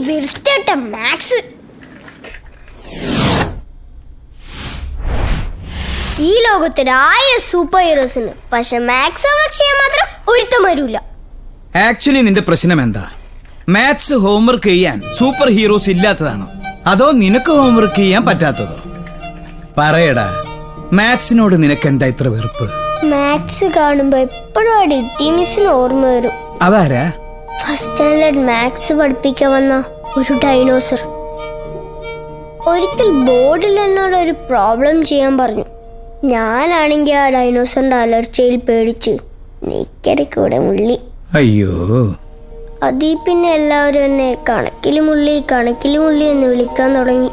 വൃത്തികെട്ട മാത്സ്. ഈ ലോകത്തിൽ 1000 സൂപ്പർ ഹീറോസിന്, പക്ഷെ മാത്സ് ചെയ്യാൻ മാത്രം ഒരുത്തം വരൂല. ആക്ച്വലി നിന്റെ പ്രശ്നം എന്താ? മാത്സ് ഹോംവർക്ക് ചെയ്യാൻ സൂപ്പർ ഹീറോസ് ഇല്ലാത്തതാണോ, അതോ നിനക്ക് ഹോംവർക്ക് ചെയ്യാൻ പറ്റാത്തതോ? പറയടാ, മാത്സിനോട് നിനക്ക് എന്താ ഇത്ര വെറുപ്പ്? മാത്സ് കാണുമ്പോ എപ്പോഴും ഡിറ്റി മിസ്സിന് ഓർമ്മ വരും. അതാരാ? ഫസ്റ്റ് സ്റ്റാൻഡേർഡ് മാത്സ് പഠിപ്പിക്കാൻ വന്ന ഒരു ഡൈനോസർ. ഒരിക്കൽ ബോർഡിൽ എന്നോട് ഒരു പ്രോബ്ലം ചെയ്യാൻ പറഞ്ഞു. ഞാനാണെങ്കിൽ ആ ഡൈനോസറിന്റെ അലർച്ചയിൽ പേടിച്ച് നിക്കരെ കൂടെ മുള്ളി. അയ്യോ. അതീ പിന്നെ എല്ലാവരും എന്നെ കണക്കില് മുള്ളി എന്ന് വിളിക്കാൻ തുടങ്ങി.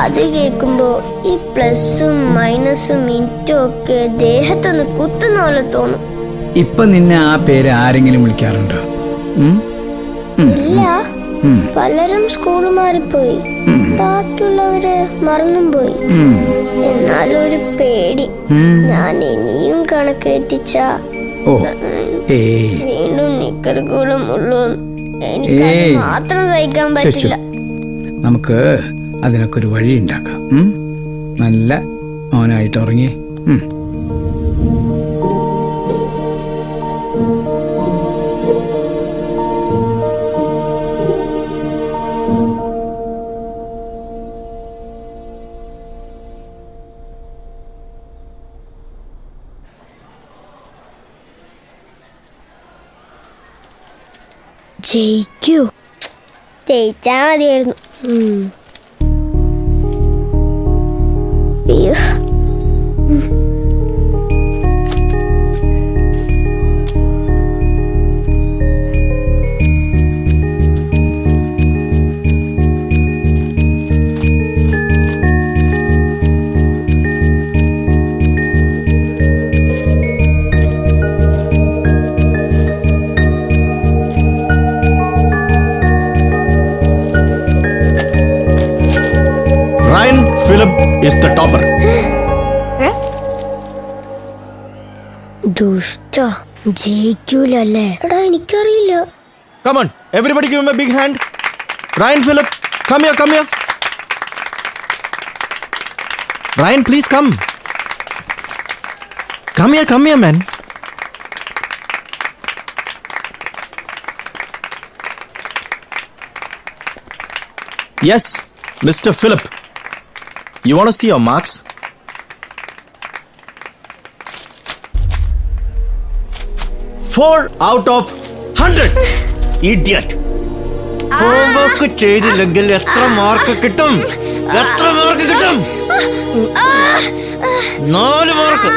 അത് കേൾക്കുമ്പോ ഈ പ്ലസും മൈനസും മിനിറ്റും ഒക്കെ ദേഹത്തൊന്ന് കുത്തുന്ന പോലെ തോന്നും. ഇപ്പൊ നിന്നെ ആ പേര് ആരെങ്കിലും വിളിക്കാറുണ്ടോ? ഇല്ല, പലരും സ്കൂള് മാറിപ്പോയി, ബാക്കിയുള്ളവര് മറന്നും പോയി. എന്നാലും ഒരു പേടി, ഞാൻ ഇനിയും കണക്ക് തെറ്റിച്ച വീണ്ടും നിക്കറുകൂടും ഉള്ളൂ. എനിക്ക് മാത്രം സഹിക്കാൻ പറ്റില്ല. നമുക്ക് അതിനൊക്കെ ഒരു വഴി ഉണ്ടാക്കാം. നല്ല മോനായിട്ട് ഉറങ്ങി. ജയിച്ചാ മതിയായിരുന്നു. Ryan Phillip is the topper. ദുഷ്ട, ജയിക്കൂലല്ലേ? എടാ, എനിക്കറിയില്ല. Come on, everybody give him a big hand. Ryan Phillip, come here. Ryan, please come. Come here, man. Yes, Mr. Phillip. You want to see your marks? Four out of 100. Idiot. Homework ചെയ്തില്ലെങ്കിൽ എത്ര mark കിട്ടും? 4 mark.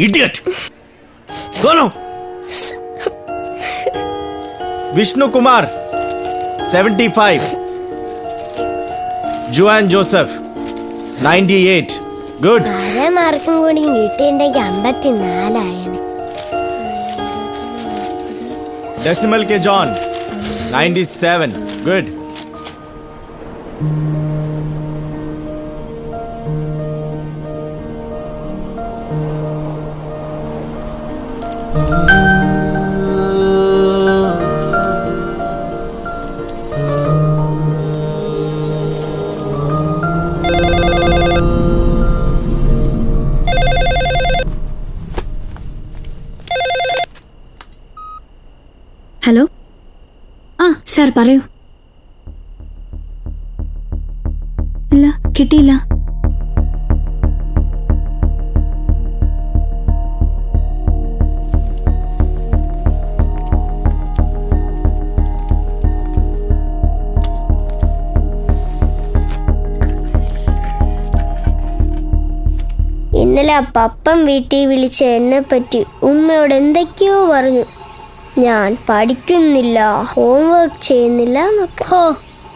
Idiot. Go now. Vishnu Kumar 75. Joanne Joseph 98. Good. മാർക്കും കൂടി കിട്ടിയിട്ടുണ്ടെങ്കിൽ 54 ആയേനെ. Decimal ke John 97. Good. Hello. ആ sir പറയൂ. കിട്ടിയില്ല. ഇന്നലെ പപ്പൻ വീട്ടിൽ വിളിച്ച് എന്നെ പറ്റി ഉമ്മയോട് എന്തൊക്കെയോ പറഞ്ഞു. ഞാൻ പഠിക്കുന്നില്ല, ഹോംവർക്ക് ചെയ്യുന്നില്ല എന്നൊക്കെ. ഹോ,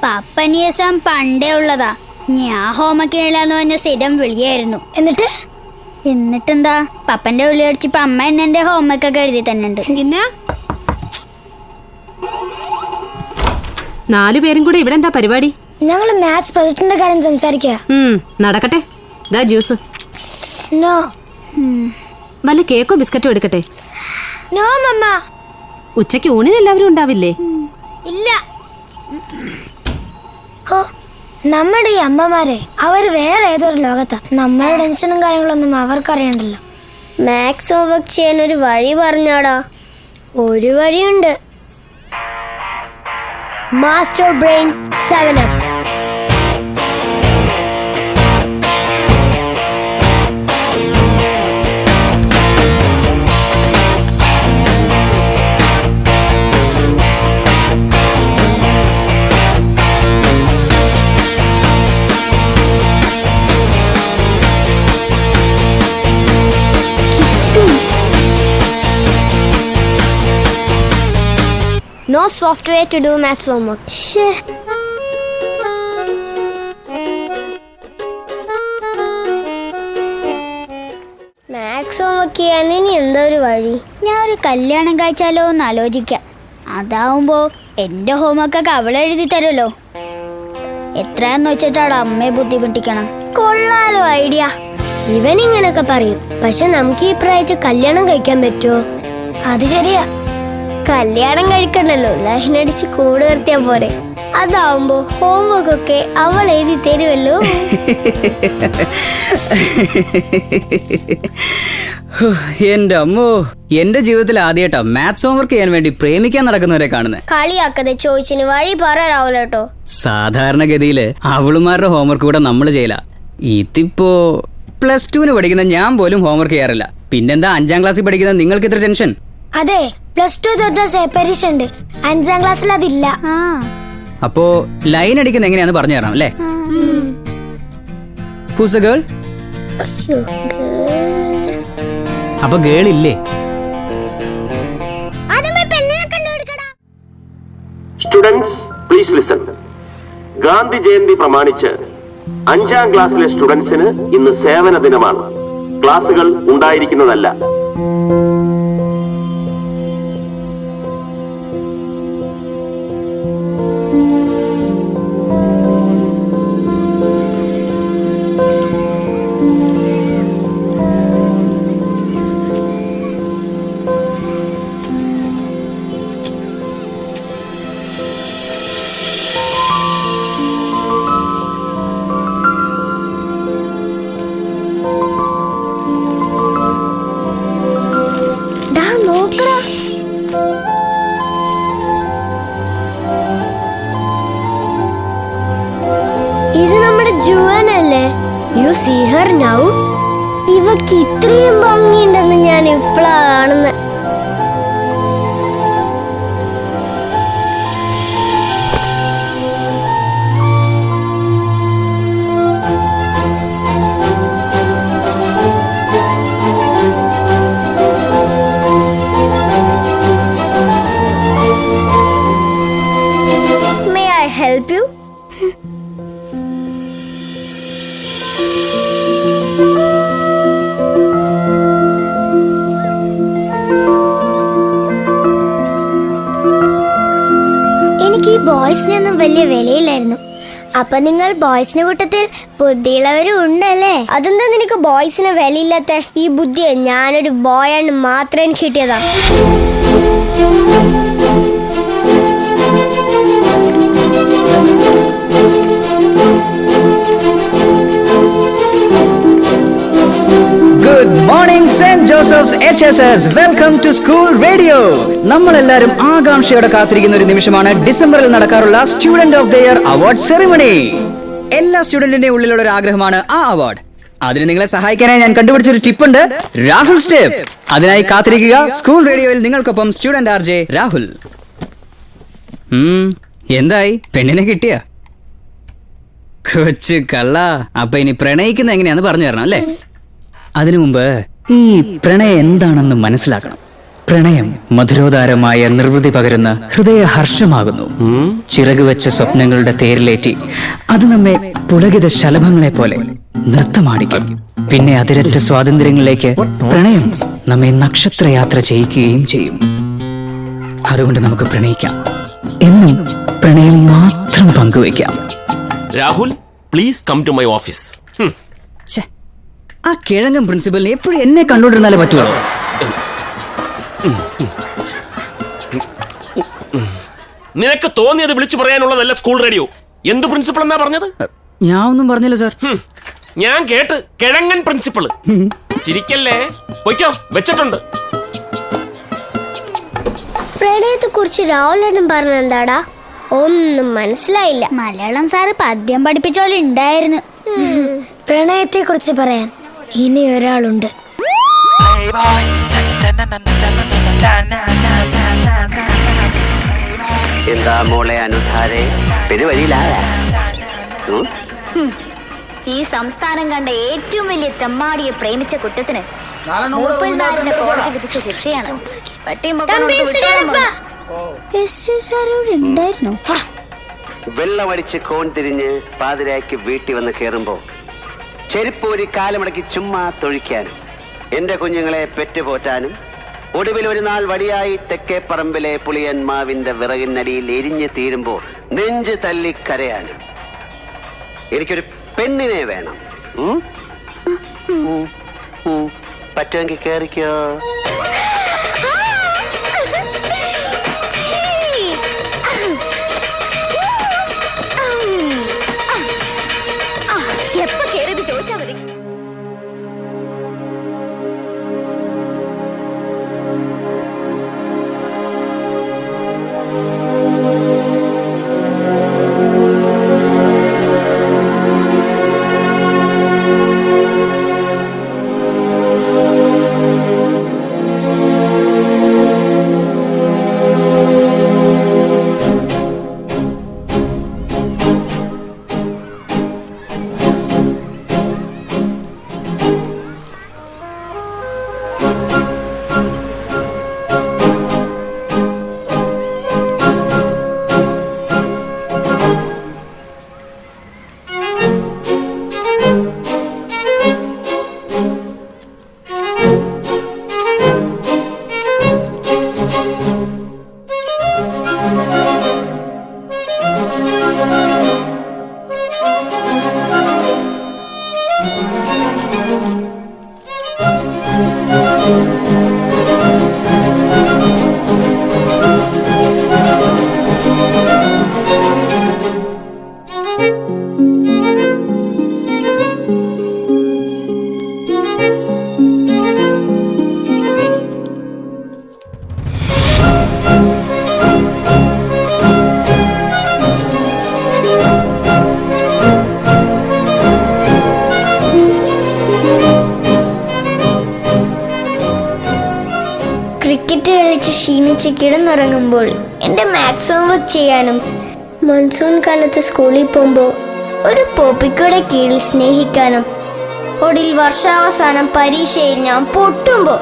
പപ്പനീസം പണ്ടേ ഉള്ളതാ. ഞാൻ ഹോംവർക്ക് ചെയ്യില്ലെന്ന് പറഞ്ഞ സ്ഥിരം വിളിയായിരുന്നു. എന്നിട്ടെന്താ, പപ്പന്റെ വിളി അടിച്ചപ്പോ അമ്മ എന്നെ ഹോംവർക്ക് ഒക്കെ എഴുതി തന്നെ ഉണ്ട്. പിന്നെ 4 പേരും കൂടെ ഇവിടെ എന്താ പരിപാടി? ഞങ്ങള് മാത്സ് പ്രൊജക്ടിന്റെ കാര്യം സംസാരിക്കുക. നടക്കട്ടെ. ദാ ജ്യൂസ്. നോ. വല്ല കേക്കോ ബിസ്ക്കറ്റോ എടുക്കട്ടെ? നോ മമ്മ. ഉച്ചയ്ക്ക് ഊണിന് എല്ലാവരും ഉണ്ടാവില്ലേ? ഇല്ല. ഓ, നമ്മുടെ ഈ അമ്മമാരെ അവര് വേറെ ഏതൊരു ലോകത്താ. നമ്മുടെ ടെൻഷനും കാര്യങ്ങളൊന്നും അവർക്കറിയണ്ടല്ലോ. മാത്സ് ഹോംവർക്ക് ചെയ്യാൻ ഒരു വഴി പറഞ്ഞാടാ. ഒരു വഴിയുണ്ട്. Master brain 7 up. No software to do maths homework. Shit. Maths homework ചെയ്യാൻ ഇനി എന്താ ഒരു വഴി? ഞാൻ ഒരു കല്യാണം കഴിച്ചാലോ എന്ന് ആലോചിക്കാം. അതാവുമ്പോ എന്റെ ഹോംവർക്കൊക്കെ അവളെ എഴുതി തരുമല്ലോ. എത്രയാന്ന് വെച്ചിട്ടാണ് അമ്മയെ ബുദ്ധിമുട്ടിക്കണം. കൊള്ളാലോ ഐഡിയ. ഇവൻ ഇങ്ങനൊക്കെ പറയും, പക്ഷെ നമുക്ക് ഈ പ്രായത്തിൽ കല്യാണം കഴിക്കാൻ പറ്റുമോ? അത് ശരിയാ. കല്യാണം കഴിക്കണ്ടല്ലോ, ലൈനടിച്ച് കൂടെ നിർത്തിയാ പോരെ. അതാവുമ്പോ ഹോംവർക്ക് ഒക്കെ അവൾ എഴുതി തരുമല്ലോ. എന്റെ അമ്മോ, എന്റെ ജീവിതത്തിൽ ആദ്യമായിട്ടാ മാത്സ് ഹോംവർക്ക് ചെയ്യാൻ വേണ്ടി പ്രേമിക്കാൻ നടക്കുന്നവരെ കാണുന്നത്. കളിയാക്കതെ ചോദിച്ചിന് വഴി പറയാറാവൂല കേട്ടോ. സാധാരണഗതിയില് അവളുമാരുടെ ഹോംവർക്ക് കൂടെ നമ്മൾ ചെയ്യല. ഇതിപ്പോ +2 പഠിക്കുന്ന ഞാൻ പോലും ഹോംവർക്ക് ചെയ്യാറില്ല. പിന്നെന്താ 5ാം ക്ലാസ്സിൽ പഠിക്കുന്ന നിങ്ങൾക്ക് ഇത്ര ടെൻഷൻ? അതെ, +2 തൊട്ട് പരീക്ഷ ഉണ്ട്. 5ാം ക്ലാസ്സിൽ അതില്ല. അപ്പോ ലൈൻ അടിക്കുന്ന എങ്ങനെയാന്ന് പറഞ്ഞു തരാം അല്ലേ? Who's the girl? അപ്പൊ ഗേൾ ഇല്ലേ? Students please listen. Gandhi Jayanti പ്രമാണിച്ച് 5ാം ക്ലാസ്സിലെ സ്റ്റുഡൻസിന് ഇന്ന് സേവന ദിനമാണ്. ക്ലാസുകൾ ഉണ്ടായിരിക്കുന്നതല്ല. ഇത് നമ്മുടെ ജുവനല്ലേ? You see her now. ഇവക്ക് ഇത്രയും ഭംഗിയുണ്ടെന്ന് ഞാൻ ഇപ്പോഴാ കാണുന്നത്. May I help you? എനിക്ക് ഈ ബോയ്സിനൊന്നും വലിയ വിലയില്ലായിരുന്നു. അപ്പൊ നിങ്ങൾ ബോയ്സിന്റെ കൂട്ടത്തിൽ ബുദ്ധിയുള്ളവരും ഉണ്ടല്ലേ? അതെന്താ നിനക്ക് ബോയ്സിന് വിലയില്ലാത്ത? ഈ ബുദ്ധി ഞാനൊരു ബോയാണ് മാത്രം എനിക്ക് കിട്ടിയതാ. Good morning Saint Joseph's HSS. Welcome to school radio. നമ്മളെല്ലാരും ആകാംക്ഷയോടെ കാത്തിരിക്കുന്ന ഒരു നിമിഷമാണ് ഡിസംബറിൽ നടക്കാറുള്ള student of the year award ceremony. എല്ലാ സ്റ്റുഡന്റിന്റെ ഉള്ളിലുള്ള ഒരു ആഗ്രഹമാണ് ആ അവാർഡ്. അതിന് നിങ്ങളെ സഹായിക്കാനായി ഞാൻ കണ്ടുപിടിച്ചൊരു ടിപ്പുണ്ട്, രാഹുൽ സ്റ്റെപ്പ്. അതിനായി കാത്തിരിക്കുക. സ്കൂൾ റേഡിയോയിൽ നിങ്ങൾക്കൊപ്പം സ്റ്റുഡന്റ് RJ രാഹുൽ. എന്തായി, പെണ്ണിനെ കിട്ടിയ? കൊച്ചു കള്ള. അപ്പൊ ഇനി പ്രണയിക്കുന്ന എങ്ങനെയാന്ന് പറഞ്ഞു തരണം അല്ലേ? അതിനു മുമ്പ് ഈ പ്രണയം എന്താണെന്ന് മനസ്സിലാക്കണം. പ്രണയം മധുരോദാരമായ നിർവൃതി പകരുന്ന ഹൃദയഹർഷമാകുന്നു. ചിറക് വെച്ച സ്വപ്നങ്ങളുടെ തേരിലേറ്റി അത് നമ്മെ പുളകിത ശലഭങ്ങളെ പോലെ നൃത്തമാടിക്കും. പിന്നെ അതിരറ്റ സ്വാതന്ത്ര്യങ്ങളിലേക്ക് പ്രണയം നമ്മെ നക്ഷത്രയാത്ര ചെയ്യിക്കുകയും ചെയ്യും. അതുകൊണ്ട് നമുക്ക് പ്രണയിക്കാം, എന്നും പ്രണയം മാത്രം പങ്കുവയ്ക്കാം. Rahul, please come to my office. ആ കിഴങ്ങൻ പ്രിൻസിപ്പലിനെ എപ്പോഴും എന്നെ കണ്ടുകൊണ്ടിരുന്നാലേ പറ്റുമോ? നിനക്ക് തോന്നിയത് വിളിച്ചു പറയാനുള്ളതല്ല സ്കൂൾ റേഡിയോ. എന്ത് പ്രിൻസിപ്പൾ എന്നാ പറഞ്ഞത്? ഞാൻ ഒന്നും പറഞ്ഞില്ല സാർ. ഞാൻ കേട്ട് കിഴങ്ങൻ പ്രിൻസിപ്പൾ. ചിരിക്കല്ലേ, പൊയ്ക്കോ, വെച്ചിട്ടുണ്ട്. പ്രണയത്തെ കുറിച്ച് രാഹുലേട്ടൻ പറഞ്ഞെന്താടാ? ഒന്നും മനസ്സിലായില്ല. മലയാളം സാറ് പദ്യം പഠിപ്പിച്ച പോലെ ഉണ്ടായിരുന്നു. പ്രണയത്തെ കുറിച്ച് പറയാൻ ഇനി ഒരാളുണ്ട്. എന്താ മോളെ അനുധാരെ, ഈ സംസ്ഥാനം കണ്ട ഏറ്റവും വലിയ തെമ്മാടിയെ പ്രേമിച്ച കുറ്റത്തിന് വിധിച്ച ശിക്ഷയാണ്. ഉണ്ടായിരുന്നു. വെള്ളമടിച്ച് കോൺ തിരിഞ്ഞ് പാതിരായ്ക്ക് വീട്ടിൽ വന്ന് കയറുമ്പോ ചെരുപ്പൂരി കാലമടക്കി ചുമ്മാ തൊഴിക്കാനും എന്റെ കുഞ്ഞുങ്ങളെ പെറ്റുപോറ്റാനും ഒടുവിൽ ഒരു നാൾ വടിയായി തെക്കേ പറമ്പിലെ പുളിയൻ മാവിന്റെ വിറകിനടിയിൽ എരിഞ്ഞു തീരുമ്പോ നെഞ്ച് തല്ലി കരയാനും എനിക്കൊരു പെണ്ണിനെ വേണം. പറ്റുമെങ്കിൽ കേറിക്കോ. എപ്പോ കേറിയത് ചോദിച്ചാ മതി. ക്രിക്കറ്റ് കളിച്ച് ക്ഷീണിച്ച് കിടന്നുറങ്ങുമ്പോൾ എൻ്റെ മാത്സ് ഹോംവർക്ക് ചെയ്യാനും മൺസൂൺ കാലത്ത് സ്കൂളിൽ പോകുമ്പോൾ ഒരു പോപ്പിക്കയുടെ കീഴിൽ സ്നേഹിക്കാനും ഒടുവിൽ വർഷാവസാനം പരീക്ഷയിൽ ഞാൻ പൊട്ടുമ്പോൾ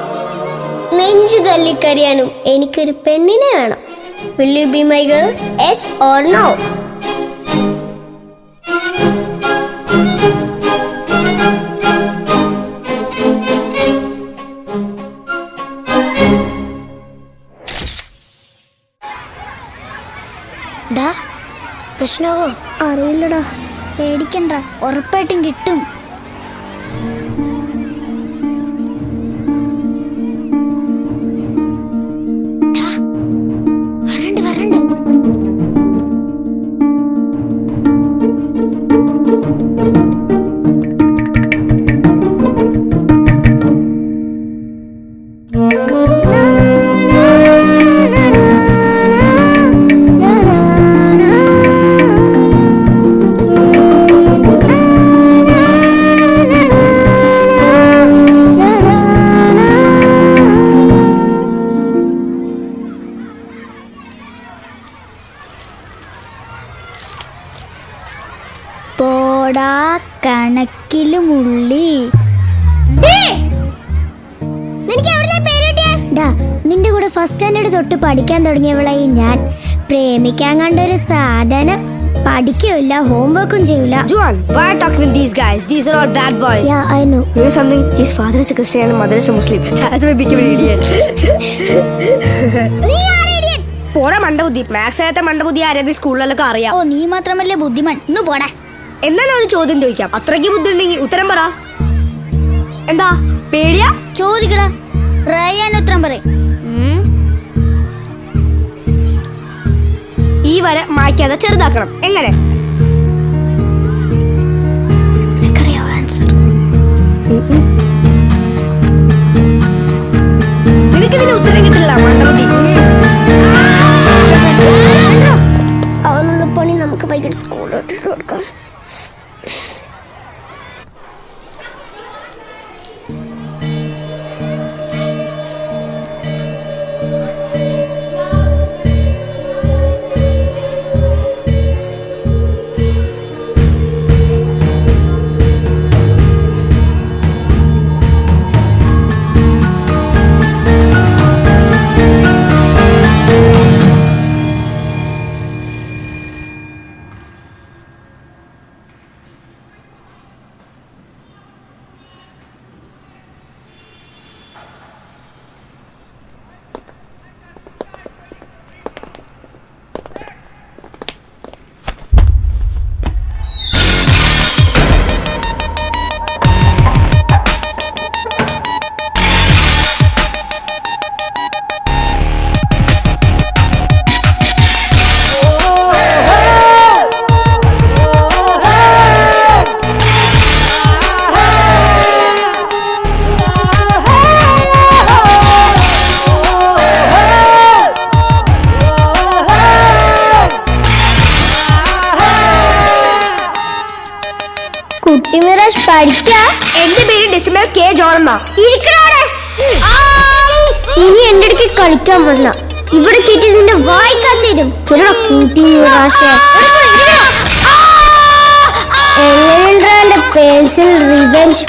നെഞ്ചു തല്ലിക്കറിയാനും എനിക്കൊരു പെണ്ണിനെ വേണം. Will you be my girl? Yes or no? പ്രശ്നമോ? അറിയില്ലടാ, പേടിക്കണ്ട, ഉറപ്പായിട്ടും കിട്ടും. പോടാ കണക്കിലും ഉള്ളി. നിന്റെ കൂടെ ഫസ്റ്റ് സ്റ്റാൻഡേർഡ് തൊട്ട് പഠിക്കാൻ തുടങ്ങിയവളായി ഞാൻ. പ്രേമിക്കാൻ കണ്ടൊരു സാധനം. പഠിക്കില്ല, ഹോംവർക്കും ചെയ്യൂല. Juan, why are you talking to these guys? These are all bad boys. Yeah, I know. You know something? His father is a Christian and mother is a Muslim. That's why I became an idiot. പോടാ മണ്ടബുദ്ധി. Maths ആയത്തെ മണ്ടബുദ്ധി ആരെയും സ്കൂളിലൊക്കെ അറിയാം. ഓ, നീ മാത്രമല്ലേ ബുദ്ധിമാൻ. ഇന്ന് പോടാ. എന്താണ് ഒരു ചോദ്യം ചോദിക്കാം? അത്രയ്ക്ക് ബുദ്ധി ഉണ്ടെങ്കിൽ ഉത്തരം പറ. എന്താ പേടിയാ? ചോദിക്കടാ. റയാൻ ഉത്തരം പറയും. ഈ വര മായ്ക്കാതെ ചെറുതാക്കണം. എങ്ങനെ? നിനക്കിതിന് ഉത്തരം കിട്ടില്ല മണ്ടബുദ്ധി. അവനുള്ള പണി നമുക്ക് വൈകിട്ട് സ്കൂളിൽ ഇട്ടിട്ട് കൊടുക്കാം. കുട്ടിമിറാഷ് പഠിക്കാ. എന്റെ പേര് ഡെസിമൽ കെ ജോൺ എന്നാ. ഇനി എന്റെ അടുക്ക് കളിക്കാൻ വന്ന ഇവിടെ കേട്ടി നിന്റെ വായിക്കാത്തരും. കുട്ടിമിറാഷ് എങ്ങനെയുണ്ടോ എന്റെ പേഴ്സിൽ റിവെഞ്ച്.